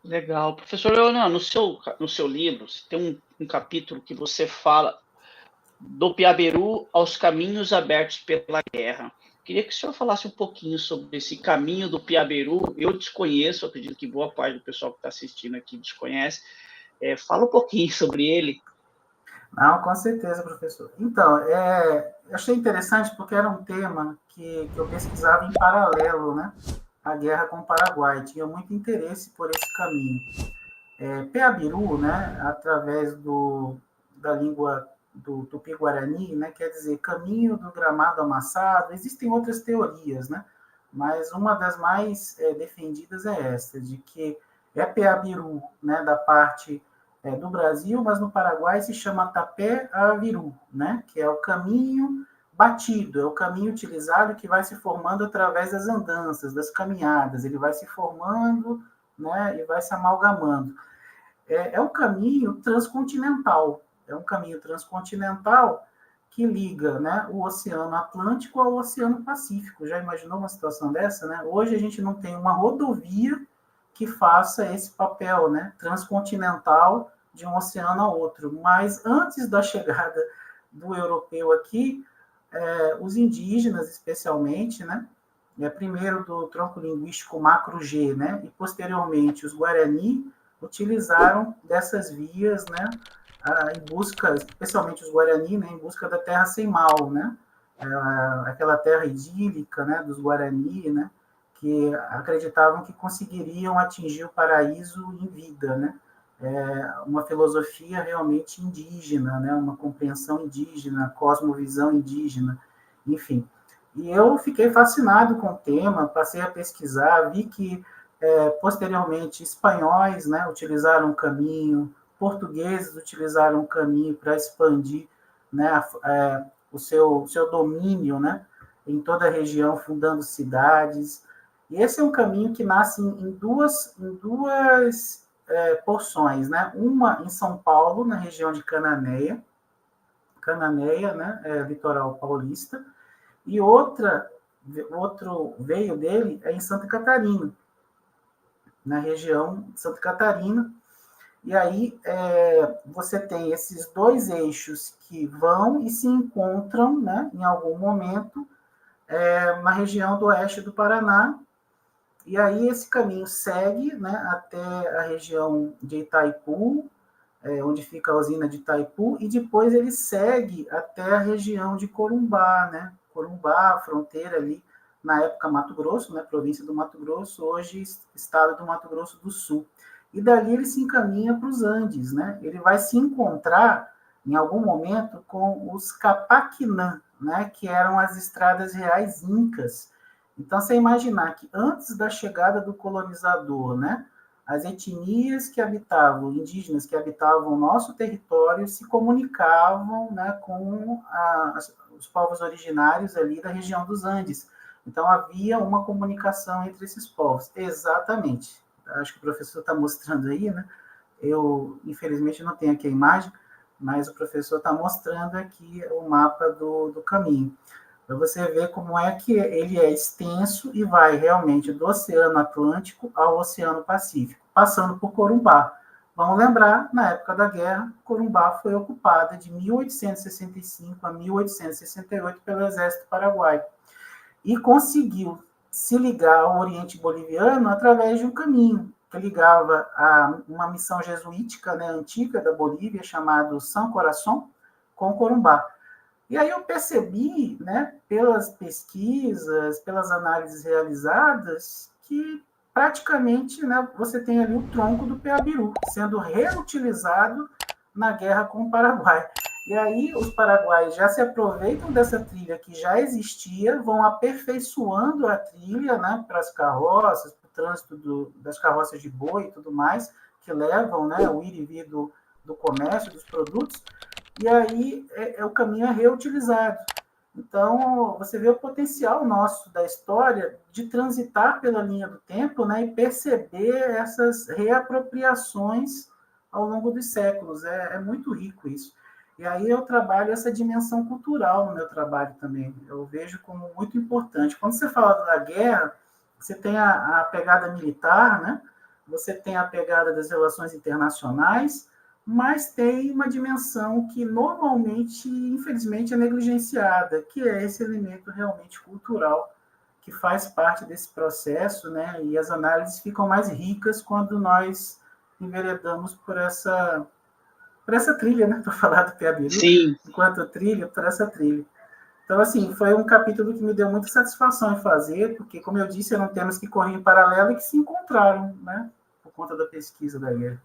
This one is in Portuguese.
Legal. Professor Leonardo, no seu livro, você tem um capítulo que você fala do Piaberu aos caminhos abertos pela guerra. Queria que o senhor falasse um pouquinho sobre esse caminho do Piaberu. Eu desconheço, acredito que boa parte do pessoal que está assistindo aqui desconhece. Fala um pouquinho sobre ele. Não, com certeza, professor. Então, eu achei interessante porque era um tema que eu pesquisava em paralelo, né? A guerra com o Paraguai. Tinha muito interesse por esse caminho. Peabiru, né, através da língua do Tupi-Guarani, né, quer dizer caminho do gramado amassado. Existem outras teorias, né, mas uma das mais defendidas é essa, de que é Peabiru, né, da parte do Brasil, mas no Paraguai se chama Tapé-Aviru, né, que é o caminho batido, é o caminho utilizado que vai se formando através das andanças, das caminhadas, ele vai se formando, né, e vai se amalgamando. É um caminho transcontinental. É um caminho transcontinental que liga, né, o Oceano Atlântico ao Oceano Pacífico. Já imaginou uma situação dessa? Né? Hoje a gente não tem uma rodovia que faça esse papel, né, transcontinental de um oceano a outro. Mas antes da chegada do europeu aqui, os indígenas, especialmente, né, primeiro do tronco linguístico macro-G, né, e posteriormente os Guarani, utilizaram dessas vias, né, em busca, especialmente os Guarani, né, em busca da terra sem mal, né, aquela terra idílica, né, dos Guarani, né, que acreditavam que conseguiriam atingir o paraíso em vida, né, uma filosofia realmente indígena, né, uma compreensão indígena, cosmovisão indígena, enfim. E eu fiquei fascinado com o tema, passei a pesquisar, vi que posteriormente espanhóis, né, utilizaram o caminho, portugueses utilizaram o caminho para expandir, né, o seu domínio, né, em toda a região, fundando cidades. E esse é um caminho que nasce em duas porções, né? Uma em São Paulo, na região de Cananéia, né, litoral paulista, e outro veio dele é em Santa Catarina, na região de Santa Catarina. E aí você tem esses dois eixos que vão e se encontram, né, em algum momento, na região do oeste do Paraná. E aí esse caminho segue, né, até a região de Itaipu, onde fica a usina de Itaipu, e depois ele segue até a região de Corumbá, né? Corumbá, fronteira ali, na época Mato Grosso, né? Província do Mato Grosso, hoje estado do Mato Grosso do Sul. E dali ele se encaminha para os Andes, né? Ele vai se encontrar, em algum momento, com os Capaquinã, né? Que eram as estradas reais incas. Então, você imaginar que antes da chegada do colonizador, né? As etnias que habitavam, indígenas que habitavam o nosso território, se comunicavam, né, com os povos originários ali da região dos Andes. Então, havia uma comunicação entre esses povos. Exatamente. Acho que o professor está mostrando aí, né? Eu, infelizmente, não tenho aqui a imagem, mas o professor está mostrando aqui o mapa do caminho, para você ver como é que ele é extenso e vai realmente do Oceano Atlântico ao Oceano Pacífico, passando por Corumbá. Vamos lembrar, na época da guerra, Corumbá foi ocupada de 1865 a 1868 pelo Exército Paraguaio e conseguiu se ligar ao Oriente Boliviano através de um caminho que ligava a uma missão jesuítica, né, antiga da Bolívia, chamado São Coração, com Corumbá. E aí eu percebi, né, pelas pesquisas, pelas análises realizadas, que praticamente, né, você tem ali o tronco do Peabiru sendo reutilizado na guerra com o Paraguai. E aí os paraguaios já se aproveitam dessa trilha que já existia, vão aperfeiçoando a trilha, né, para as carroças, para o trânsito das carroças de boi e tudo mais, que levam, né, o ir e vir do comércio, dos produtos, e aí o caminho é reutilizado. Então, você vê o potencial nosso da história de transitar pela linha do tempo, né, e perceber essas reapropriações ao longo dos séculos. É muito rico isso. E aí eu trabalho essa dimensão cultural no meu trabalho também. Eu vejo como muito importante. Quando você fala da guerra, você tem a pegada militar, né? você tem a pegada das relações internacionais, mas tem uma dimensão que normalmente, infelizmente, é negligenciada, que é esse elemento realmente cultural, que faz parte desse processo, né? E as análises ficam mais ricas quando nós enveredamos por essa trilha, né? Para falar do Piabiru, Sim. enquanto trilha, por essa trilha. Então, assim, foi um capítulo que me deu muita satisfação em fazer, porque, como eu disse, eram temas que corriam em paralelo e que se encontraram, né? Por conta da pesquisa da guerra.